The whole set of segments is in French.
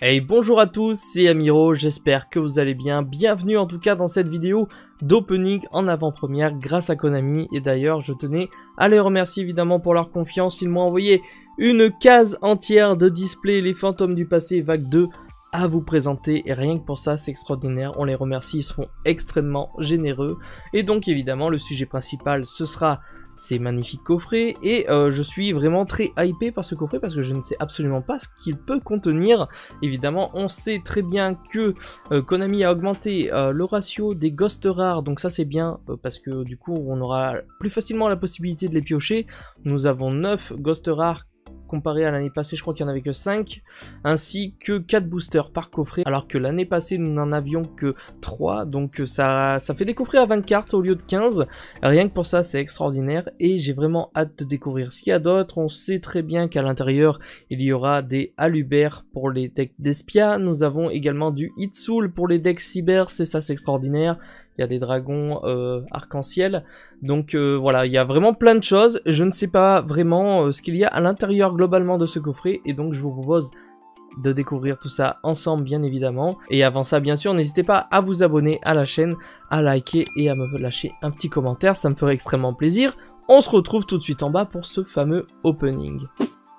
Hey, bonjour à tous, c'est Amiro, j'espère que vous allez bien. Bienvenue en tout cas dans cette vidéo d'opening en avant-première grâce à Konami. Et d'ailleurs, je tenais à les remercier évidemment pour leur confiance. Ils m'ont envoyé une case entière de display Les Fantômes du Passé Vague 2 à vous présenter. Et rien que pour ça, c'est extraordinaire. On les remercie, ils seront extrêmement généreux. Et donc évidemment, le sujet principal, ce sera ces magnifiques coffrets. Et je suis vraiment très hypé par ce coffret parce que je ne sais absolument pas ce qu'il peut contenir. Évidemment, on sait très bien que Konami a augmenté le ratio des ghosts rares, donc ça c'est bien parce que du coup on aura plus facilement la possibilité de les piocher. Nous avons 9 ghosts rares comparé à l'année passée, je crois qu'il n'y en avait que 5, ainsi que 4 boosters par coffret, alors que l'année passée nous n'en avions que 3, donc ça fait des coffrets à 20 cartes au lieu de 15, rien que pour ça c'est extraordinaire, et j'ai vraiment hâte de découvrir ce qu'il y a d'autre. On sait très bien qu'à l'intérieur il y aura des Aluber pour les decks d'Espia, nous avons également du Hitsoul pour les decks Cyber, c'est ça c'est extraordinaire. Il y a des dragons arc-en-ciel. Donc voilà, il y a vraiment plein de choses. Je ne sais pas vraiment ce qu'il y a à l'intérieur globalement de ce coffret. Et donc je vous propose de découvrir tout ça ensemble bien évidemment. Et avant ça bien sûr, n'hésitez pas à vous abonner à la chaîne, à liker et à me lâcher un petit commentaire. Ça me ferait extrêmement plaisir. On se retrouve tout de suite en bas pour ce fameux opening.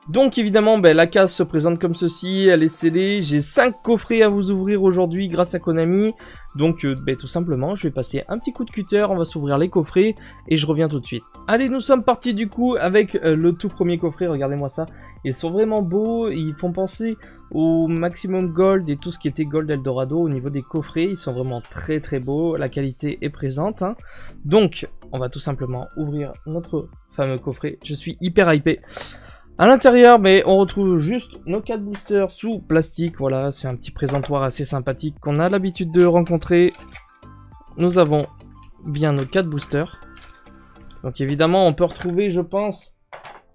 Donc évidemment, la case se présente comme ceci, elle est scellée, j'ai 5 coffrets à vous ouvrir aujourd'hui grâce à Konami. Donc tout simplement, je vais passer un petit coup de cutter, on va s'ouvrir les coffrets et je reviens tout de suite. Allez, nous sommes partis du coup avec le tout premier coffret, regardez-moi ça. Ils sont vraiment beaux, ils font penser au Maximum Gold et tout ce qui était Gold Eldorado au niveau des coffrets. Ils sont vraiment très très beaux, la qualité est présente. Donc, on va tout simplement ouvrir notre fameux coffret, je suis hyper hypé. À l'intérieur, on retrouve juste nos 4 boosters sous plastique. Voilà, c'est un petit présentoir assez sympathique qu'on a l'habitude de rencontrer. Nous avons bien nos 4 boosters. Donc évidemment, on peut retrouver, je pense,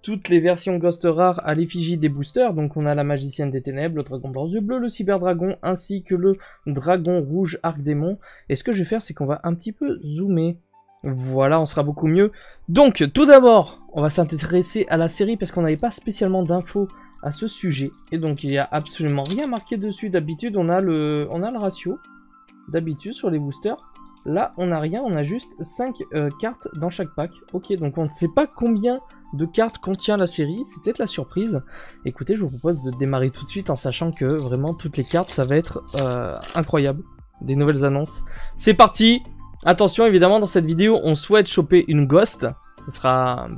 toutes les versions Ghost rares à l'effigie des boosters. Donc on a la Magicienne des Ténèbres, le Dragon Blanc Yeux Bleus, le Cyberdragon, ainsi que le Dragon Rouge Arc-Démon. Et ce que je vais faire, c'est qu'on va un petit peu zoomer. Voilà, on sera beaucoup mieux. Donc, tout d'abord, on va s'intéresser à la série parce qu'on n'avait pas spécialement d'infos à ce sujet. Et donc, il n'y a absolument rien marqué dessus. D'habitude, on a le ratio. D'habitude, sur les boosters. Là, on n'a rien. On a juste 5 cartes dans chaque pack. Ok, donc on ne sait pas combien de cartes contient la série. C'est peut-être la surprise. Écoutez, je vous propose de démarrer tout de suite en sachant que vraiment, toutes les cartes, ça va être incroyable. Des nouvelles annonces. C'est parti! Attention, évidemment, dans cette vidéo, on souhaite choper une Ghost. Ce sera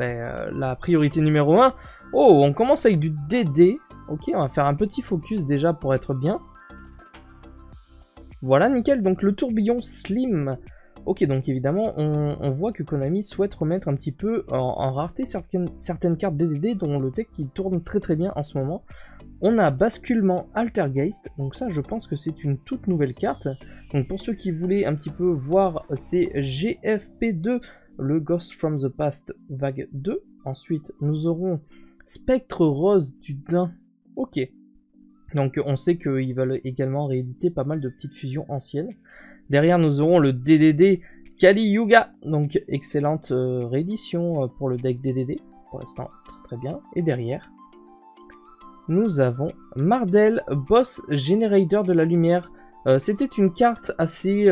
la priorité numéro 1. Oh, on commence avec du DD. Ok, on va faire un petit focus déjà pour être bien. Voilà, nickel. Donc, le tourbillon Slim. Ok, donc évidemment, on voit que Konami souhaite remettre un petit peu en rareté certaines cartes DDD dont le deck qui tourne très très bien en ce moment. On a Basculement Altergeist, donc ça je pense que c'est une toute nouvelle carte. Donc pour ceux qui voulaient un petit peu voir, c'est GFP2, le Ghost from the Past Vague 2. Ensuite nous aurons Spectre Rose du Dain. Ok, donc on sait qu'ils veulent également rééditer pas mal de petites fusions anciennes. Derrière nous aurons le DDD Kali Yuga, donc excellente réédition pour le deck DDD, pour l'instant très très bien. Et derrière nous avons Mardel, Boss Generator de la Lumière. C'était une carte assez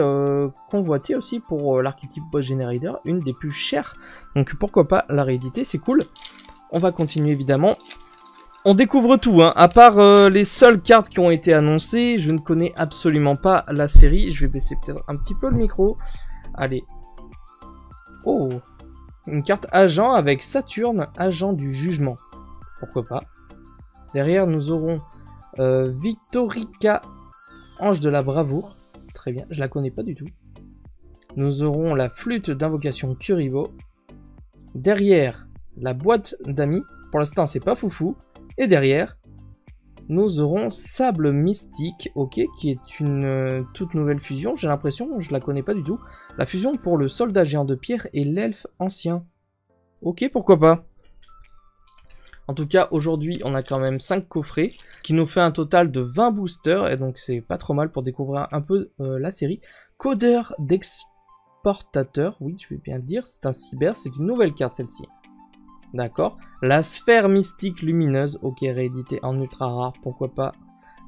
convoitée aussi pour l'archétype Boss Generator, une des plus chères. Donc pourquoi pas la rééditer, c'est cool. On va continuer évidemment. On découvre tout, à part les seules cartes qui ont été annoncées. Je ne connais absolument pas la série. Je vais baisser peut-être un petit peu le micro. Allez. Oh, une carte agent avec Saturne, agent du jugement. Pourquoi pas. Derrière, nous aurons Victorica, ange de la bravoure. Très bien, je la connais pas du tout. Nous aurons la flûte d'invocation Kuribo. Derrière, la boîte d'amis. Pour l'instant, c'est pas foufou. Et derrière, nous aurons Sable Mystique, ok, qui est une toute nouvelle fusion. J'ai l'impression, je la connais pas du tout. La fusion pour le soldat géant de pierre et l'elfe ancien. Ok, pourquoi pas. En tout cas, aujourd'hui, on a quand même 5 coffrets, qui nous fait un total de 20 boosters, et donc c'est pas trop mal pour découvrir un peu la série. Codeur d'exportateur, oui, je vais bien le dire, c'est un cyber, c'est une nouvelle carte celle-ci. D'accord. La sphère mystique lumineuse, ok, réédité en ultra rare, pourquoi pas.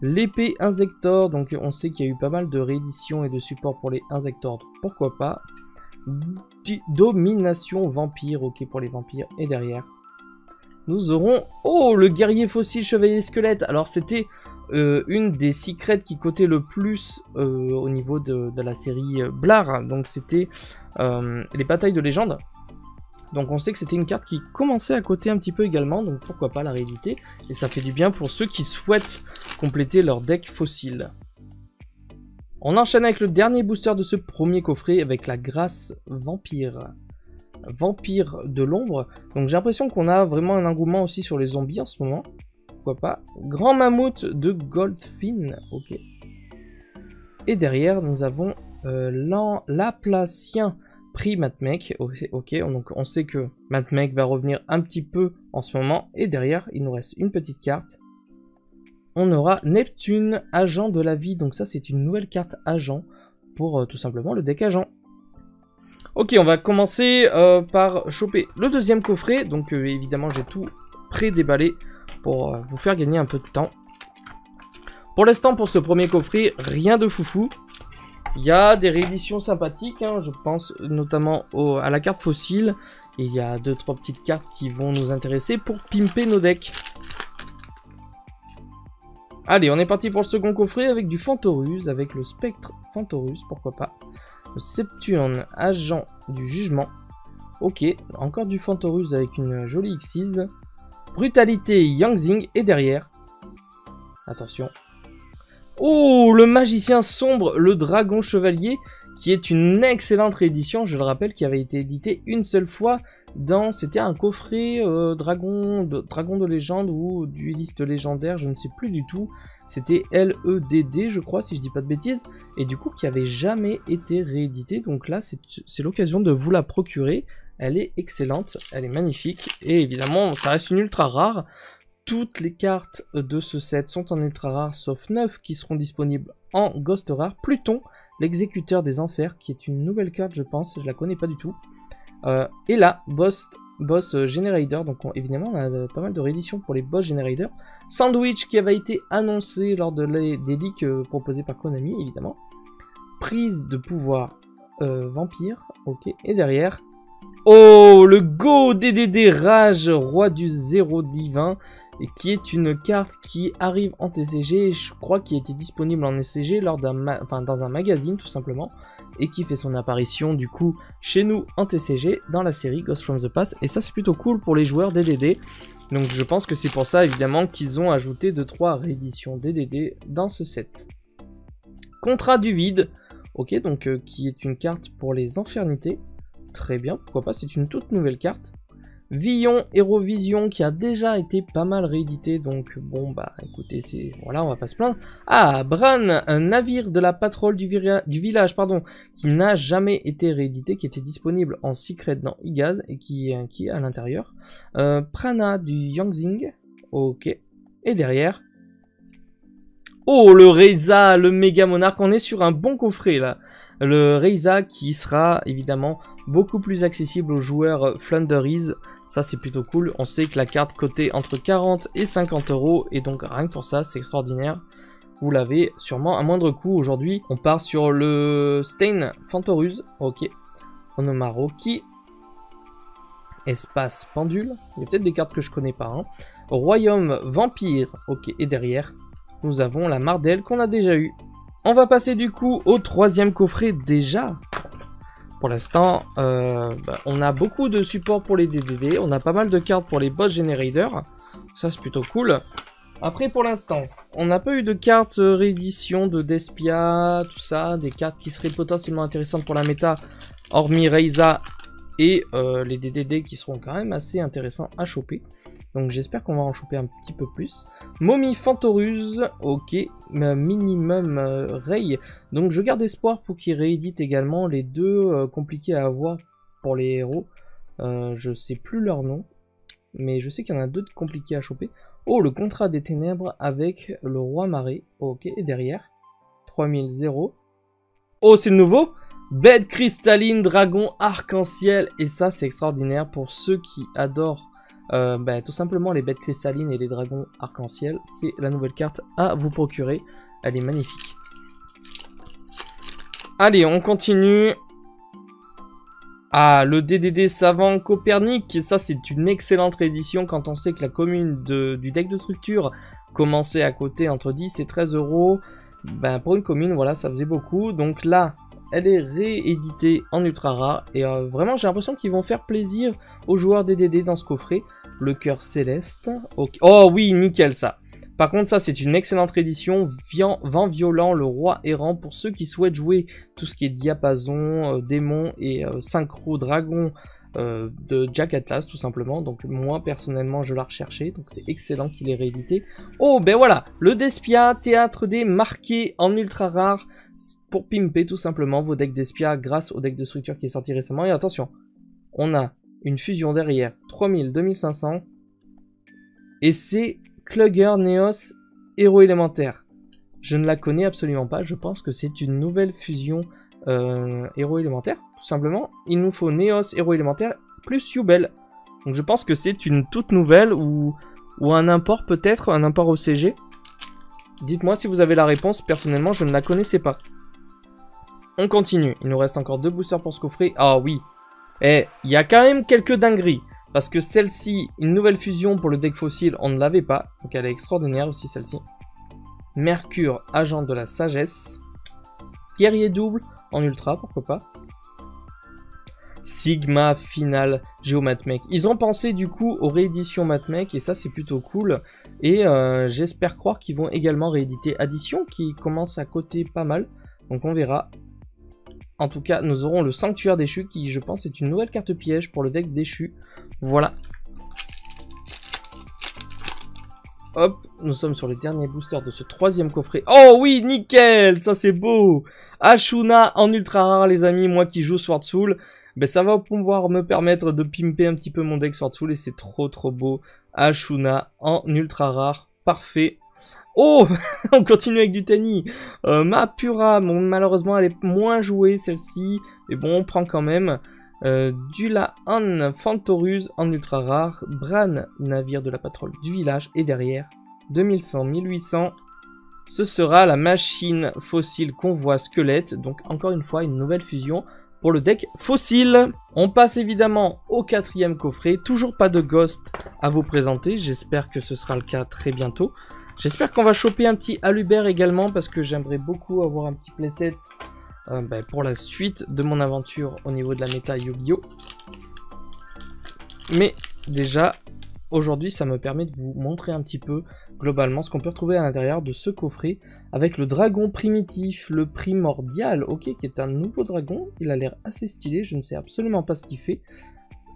L'épée Insector, donc on sait qu'il y a eu pas mal de rééditions et de supports pour les Insectors, pourquoi pas. Domination Vampire, ok pour les vampires. Et derrière, nous aurons... Oh, le guerrier fossile chevalier squelette. Alors c'était une des secrets qui cotait le plus au niveau de la série Blar. Donc c'était les batailles de légende. Donc on sait que c'était une carte qui commençait à coter un petit peu également. Donc pourquoi pas la rééditer. Et ça fait du bien pour ceux qui souhaitent compléter leur deck fossile. On enchaîne avec le dernier booster de ce premier coffret avec la grâce Vampire. Vampire de l'ombre. Donc j'ai l'impression qu'on a vraiment un engouement aussi sur les zombies en ce moment. Pourquoi pas. Grand mammouth de Goldfin. Ok. Et derrière nous avons l'Aplacien prix Matmec. Ok. Donc on sait que Matmec va revenir un petit peu en ce moment. Et derrière il nous reste une petite carte. On aura Neptune, agent de la vie. Donc ça, c'est une nouvelle carte agent pour tout simplement le deck agent. Ok, on va commencer par choper le deuxième coffret. Donc évidemment, j'ai tout pré-déballé pour vous faire gagner un peu de temps. Pour l'instant, pour ce premier coffret, rien de foufou. Il y a des rééditions sympathiques, hein, je pense notamment à la carte fossile. Et il y a 2-3 petites cartes qui vont nous intéresser pour pimper nos decks. Allez, on est parti pour le second coffret avec du Fantorus, avec le Spectre Fantorus, pourquoi pas. Le Septurne, agent du jugement. Ok, encore du Fantorus avec une jolie Xyz. Brutalité Yangzing, et derrière, attention. Oh, le magicien sombre, le dragon chevalier, qui est une excellente réédition, je le rappelle, qui avait été édité une seule fois dans, c'était un coffret dragon de légende ou dueliste légendaire, je ne sais plus du tout. C'était LEDD, je crois, si je dis pas de bêtises, et du coup qui avait jamais été réédité. Donc là, c'est l'occasion de vous la procurer. Elle est excellente, elle est magnifique, et évidemment, ça reste une ultra rare. Toutes les cartes de ce set sont en ultra rare, sauf 9 qui seront disponibles en ghost rare. Pluton, l'exécuteur des enfers, qui est une nouvelle carte, je pense, je la connais pas du tout. Et là, Boss Generator, donc évidemment on a pas mal de rééditions pour les Boss Generator. Sandwich qui avait été annoncé lors des leaks proposés par Konami, évidemment. Prise de pouvoir Vampire, ok, et derrière... Oh, le Go DDD Rage, roi du zéro divin, et qui est une carte qui arrive en TCG, je crois qu'il a été disponible en TCG lors dans un magazine tout simplement, et qui fait son apparition du coup chez nous en TCG dans la série Ghost from the Past, et ça c'est plutôt cool pour les joueurs DDD, donc je pense que c'est pour ça évidemment qu'ils ont ajouté 2-3 rééditions DDD dans ce set. Contrat du vide, ok, donc qui est une carte pour les infernités, très bien, pourquoi pas, c'est une toute nouvelle carte. Villon, Hérovision, qui a déjà été pas mal réédité, donc bon bah écoutez, c'est voilà, on va pas se plaindre. Ah, Bran, un navire de la patrouille du village, pardon, qui n'a jamais été réédité, qui était disponible en secret dans Igaz et qui est à l'intérieur. Prana du Yangzing, ok, et derrière. Oh, le Reiza, le méga monarque, on est sur un bon coffret là. Le Reiza qui sera évidemment beaucoup plus accessible aux joueurs Flunderies. Ça c'est plutôt cool, on sait que la carte cotée entre 40 et 50 euros, et donc rien que pour ça c'est extraordinaire. Vous l'avez sûrement à moindre coût aujourd'hui. On part sur le Stain Fantorus, ok. Onomaroki. Espace Pendule, il y a peut-être des cartes que je connais pas. Hein. Royaume Vampire, ok, et derrière, nous avons la Mardel qu'on a déjà eu. On va passer du coup au troisième coffret déjà. Pour l'instant, on a beaucoup de support pour les DDD, on a pas mal de cartes pour les Boss Generators, ça c'est plutôt cool. Après pour l'instant, on n'a pas eu de cartes réédition de Despia, tout ça, des cartes qui seraient potentiellement intéressantes pour la méta, hormis Reiza et les DDD qui seront quand même assez intéressants à choper. Donc j'espère qu'on va en choper un petit peu plus. Mommy Fantorus, ok, minimum Ray. Donc je garde espoir pour qu'ils rééditent également les deux compliqués à avoir pour les héros. Je sais plus leur nom, mais je sais qu'il y en a deux compliqués à choper. Oh, le contrat des ténèbres avec le roi marée, ok, et derrière, 3000. Oh, c'est le nouveau Bête cristalline, dragon arc-en-ciel, et ça c'est extraordinaire pour ceux qui adorent tout simplement les bêtes cristallines et les dragons arc-en-ciel. C'est la nouvelle carte à vous procurer. Elle est magnifique. Allez, on continue. Ah, le DDD Savant Copernic, ça c'est une excellente réédition quand on sait que la commune du deck de structure commençait à coûter entre 10 et 13 euros. Ben, pour une commune, voilà, ça faisait beaucoup. Donc là, elle est rééditée en ultra rare. Et vraiment, j'ai l'impression qu'ils vont faire plaisir aux joueurs DDD dans ce coffret. Le cœur céleste. Okay. Oh oui, nickel ça. Par contre, ça, c'est une excellente réédition. Vent violent, le roi errant. Pour ceux qui souhaitent jouer tout ce qui est diapason, démon et synchro dragon de Jack Atlas, tout simplement. Donc, moi, personnellement, je l'ai recherché. Donc, c'est excellent qu'il ait réédité. Oh, ben voilà. Le Despia, théâtre des marqués en ultra rare. Pour pimper, tout simplement, vos decks Despia grâce au deck de structure qui est sorti récemment. Et attention, on a une fusion derrière. 3000, 2500. Et c'est Klugger Neos Héros élémentaire. Je ne la connais absolument pas. Je pense que c'est une nouvelle fusion héros élémentaire. Tout simplement, il nous faut Neos Héros élémentaire plus Yubel. Donc je pense que c'est une toute nouvelle ou un import peut-être, un import au CG. Dites-moi si vous avez la réponse. Personnellement, je ne la connaissais pas. On continue. Il nous reste encore 2 boosters pour ce coffret. Ah oui. Eh, il y a quand même quelques dingueries. Parce que celle-ci, une nouvelle fusion pour le deck fossile, on ne l'avait pas. Donc elle est extraordinaire aussi celle-ci. Mercure, agent de la sagesse. Guerrier double en ultra, pourquoi pas. Sigma, final, Géomatmech. Ils ont pensé du coup aux rééditions Matmech et ça c'est plutôt cool. Et j'espère croire qu'ils vont également rééditer Addition qui commence à coter pas mal. Donc on verra. En tout cas, nous aurons le Sanctuaire déchu qui, je pense, est une nouvelle carte piège pour le deck déchu. Voilà. Hop, nous sommes sur les derniers boosters de ce 3e coffret. Oh oui, nickel, ça c'est beau. Ashuna en ultra rare, les amis, moi qui joue Sword Soul. Ben, ça va pouvoir me permettre de pimper un petit peu mon deck Sword Soul et c'est trop beau. Ashuna en ultra rare, parfait. Oh, on continue avec du Tenny. Mapura, bon, malheureusement elle est moins jouée celle-ci, mais bon on prend quand même. Dulahan Fantoruz en ultra rare, Bran, navire de la patrouille du village, et derrière 2100, 1800, ce sera la machine fossile convoi squelette, donc encore une fois une nouvelle fusion pour le deck fossile. On passe évidemment au 4e coffret, toujours pas de Ghost à vous présenter, j'espère que ce sera le cas très bientôt. J'espère qu'on va choper un petit Alubert également parce que j'aimerais beaucoup avoir un petit playset pour la suite de mon aventure au niveau de la méta Yu-Gi-Oh! Mais déjà, aujourd'hui, ça me permet de vous montrer un petit peu globalement ce qu'on peut retrouver à l'intérieur de ce coffret avec le dragon primitif, le primordial, ok, qui est un nouveau dragon. Il a l'air assez stylé, je ne sais absolument pas ce qu'il fait.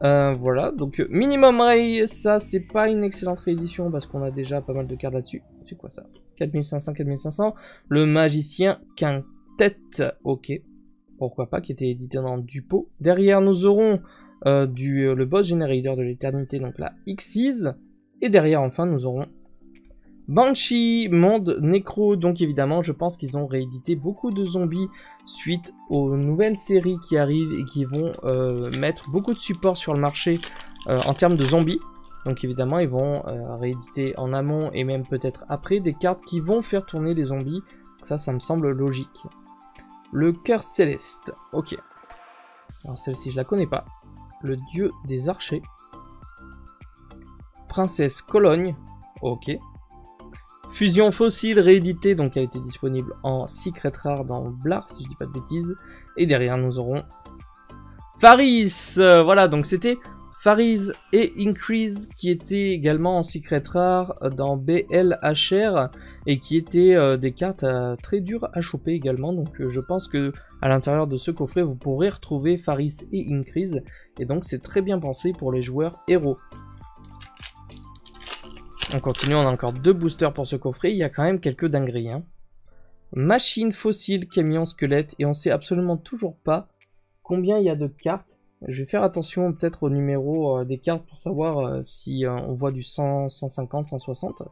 Voilà, donc Minimum Ray, ça c'est pas une excellente réédition parce qu'on a déjà pas mal de cartes là-dessus. C'est quoi ça? 4500, 4500. Le magicien Quintet, ok, pourquoi pas, qui était édité dans Dupo. Derrière nous aurons le boss générateur de l'éternité, donc la Xyz. Et derrière enfin nous aurons Banshee, Monde Necro, donc évidemment je pense qu'ils ont réédité beaucoup de zombies suite aux nouvelles séries qui arrivent et qui vont mettre beaucoup de support sur le marché en termes de zombies. Donc évidemment ils vont rééditer en amont et même peut-être après des cartes qui vont faire tourner les zombies. Ça me semble logique. Le cœur céleste, ok. Alors celle-ci je la connais pas. Le dieu des archers. Princesse Cologne, ok. Fusion fossile rééditée, donc elle était disponible en secret rare dans Blar, si je dis pas de bêtises. Et derrière nous aurons Faris, voilà, donc c'était Faris et Increase qui étaient également en secret rare dans BLHR et qui étaient des cartes très dures à choper également. Donc je pense que à l'intérieur de ce coffret vous pourrez retrouver Faris et Increase et donc c'est très bien pensé pour les joueurs héros. On continue, on a encore 2 boosters pour ce coffret, il y a quand même quelques dingueries. Hein. Machine fossile, camion squelette, et on sait absolument toujours pas combien il y a de cartes. Je vais faire attention peut-être au numéro des cartes pour savoir si on voit du 100, 150, 160.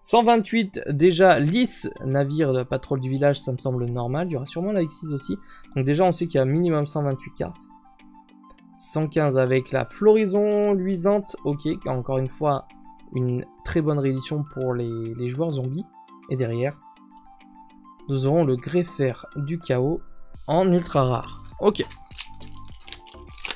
128 déjà, Lys, navire de patrouille du village, ça me semble normal. Il y aura sûrement la X6 aussi. Donc déjà on sait qu'il y a minimum 128 cartes. 115 avec la floraison luisante. Ok, encore une fois, une très bonne réédition pour les joueurs zombies. Et derrière, nous aurons le greffeur du chaos en ultra rare. Ok.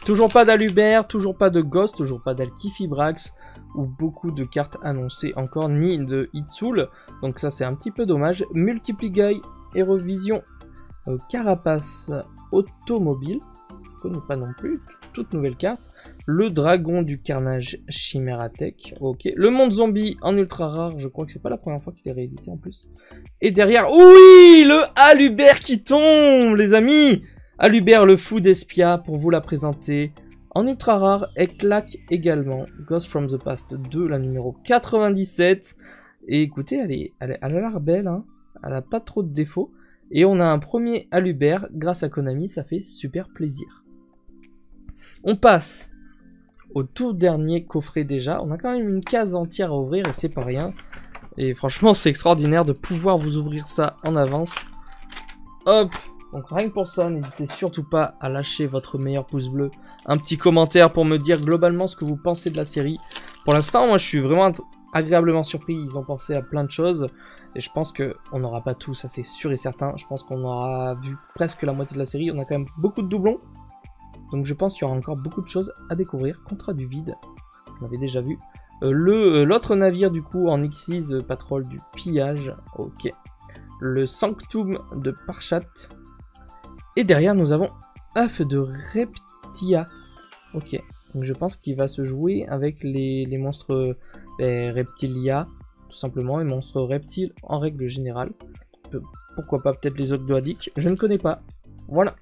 Toujours pas d'Alubert, toujours pas de Ghost, toujours pas d'Alkifibrax ou beaucoup de cartes annoncées encore, ni de Hitsoul. Donc ça c'est un petit peu dommage. Multiply et Revision Carapace Automobile. Je connais pas non plus. Toute nouvelle carte. Le Dragon du Carnage Chimératech. Ok. Le Monde Zombie en ultra rare. Je crois que c'est pas la première fois qu'il est réédité en plus. Et derrière, oui, le Alubert qui tombe, les amis. Alubert le fou d'Espia pour vous la présenter. En ultra rare, et claque également. Ghost from the Past 2, la numéro 97. Et écoutez, elle a l'air belle, hein. Elle a pas trop de défauts. Et on a un premier Alubert grâce à Konami, ça fait super plaisir. On passe au tout dernier coffret déjà. On a quand même une case entière à ouvrir et c'est pas rien. Et franchement, c'est extraordinaire de pouvoir vous ouvrir ça en avance. Hop! Donc rien que pour ça, n'hésitez surtout pas à lâcher votre meilleur pouce bleu. Un petit commentaire pour me dire globalement ce que vous pensez de la série. Pour l'instant, moi je suis vraiment agréablement surpris. Ils ont pensé à plein de choses. Et je pense qu'on n'aura pas tout, ça c'est sûr et certain. Je pense qu'on aura vu presque la moitié de la série. On a quand même beaucoup de doublons. Donc je pense qu'il y aura encore beaucoup de choses à découvrir. Contrat du vide, on l'avait déjà vu. L'autre navire du coup en Xyz, Patrol du pillage. Ok. Le Sanctum de Parchat. Et derrière, nous avons œuf de Reptia. Ok, donc je pense qu'il va se jouer avec les monstres Reptilia, tout simplement, les monstres reptiles en règle générale. Pourquoi pas peut-être les Ogdoadiques, je ne connais pas. Voilà.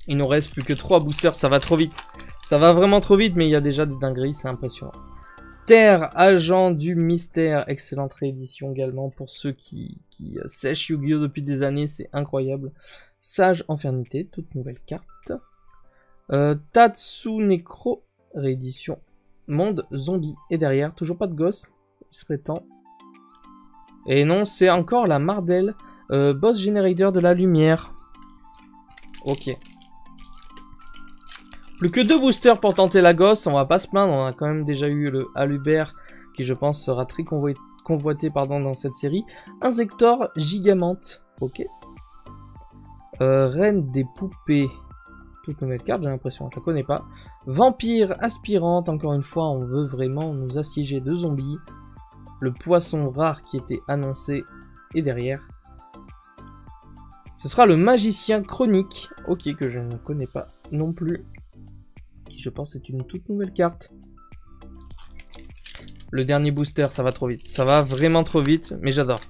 Il nous reste plus que 3 boosters, ça va trop vite. Ça va vraiment trop vite, mais il y a déjà des dingueries, c'est impressionnant. Terre, agent du mystère, excellente réédition également pour ceux qui sèchent Yu-Gi-Oh depuis des années, c'est incroyable. Sage Infernité, toute nouvelle carte. Tatsunekro, réédition. Monde Zombie. Et derrière, toujours pas de Ghost. Il serait temps. Et non, c'est encore la Mardel. Boss Generator de la Lumière. Ok. Plus que 2 boosters pour tenter la Ghost. On va pas se plaindre. On a quand même déjà eu le Alubert qui, je pense, sera très convoité dans cette série. Insector Gigamante. Ok. Reine des poupées, toute nouvelle carte, j'ai l'impression, je la connais pas. Vampire aspirante, encore une fois, on veut vraiment nous assiéger de zombies. Le poisson rare qui était annoncé, et derrière, ce sera le magicien chronique, ok, que je ne connais pas non plus, qui je pense est une toute nouvelle carte. Le dernier booster, ça va trop vite, ça va vraiment trop vite, mais j'adore.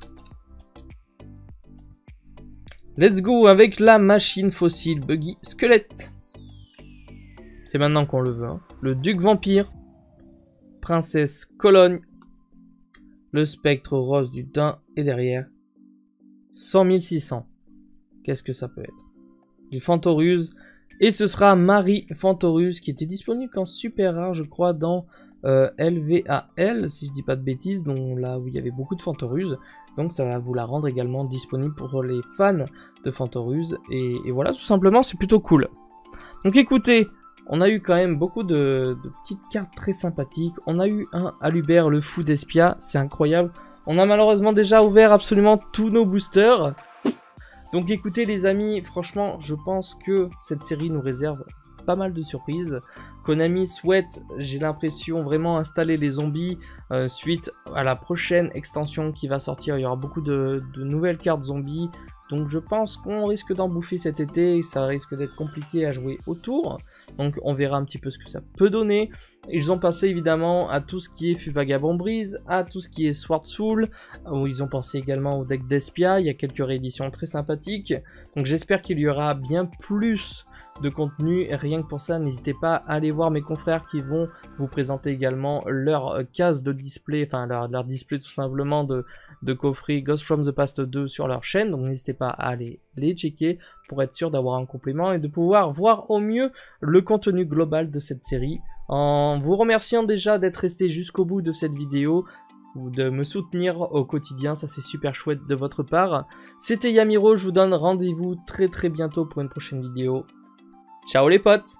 Let's go avec la machine fossile Buggy Squelette. C'est maintenant qu'on le veut. Hein. Le duc vampire. Princesse Cologne. Le spectre rose du daim. Et derrière, 100 600. Qu'est-ce que ça peut être? Du Fantoruse. Et ce sera Marie Fantoruse qui était disponible qu'en super rare, je crois, dans LVAL, si je dis pas de bêtises, dont là où il y avait beaucoup de Fantoruse. Donc ça va vous la rendre également disponible pour les fans de Fantoruse. Et voilà, tout simplement, c'est plutôt cool. Donc écoutez, on a eu quand même beaucoup de petites cartes très sympathiques. On a eu un Alubert, le fou d'Espia, c'est incroyable. On a malheureusement déjà ouvert absolument tous nos boosters. Donc écoutez les amis, franchement, je pense que cette série nous réserve pas mal de surprises. Konami souhaite, j'ai l'impression, vraiment installer les zombies suite à la prochaine extension qui va sortir. Il y aura beaucoup de nouvelles cartes zombies. Donc je pense qu'on risque d'en bouffer cet été. Ça risque d'être compliqué à jouer autour. Donc on verra un petit peu ce que ça peut donner. Ils ont pensé évidemment à tout ce qui est Vagabond Breeze, à tout ce qui est Sword Soul. Où ils ont pensé également au deck d'Espia. Il y a quelques rééditions très sympathiques. Donc j'espère qu'il y aura bien plus de contenu. Et rien que pour ça, n'hésitez pas à aller voir mes confrères qui vont vous présenter également leur case de display, enfin leur display tout simplement de coffret Ghost from the Past 2 sur leur chaîne. Donc n'hésitez pas à aller les checker pour être sûr d'avoir un complément et de pouvoir voir au mieux le contenu global de cette série. En vous remerciant déjà d'être resté jusqu'au bout de cette vidéo ou de me soutenir au quotidien, ça c'est super chouette de votre part. C'était Yamiro, je vous donne rendez-vous très bientôt pour une prochaine vidéo. Ciao les potes!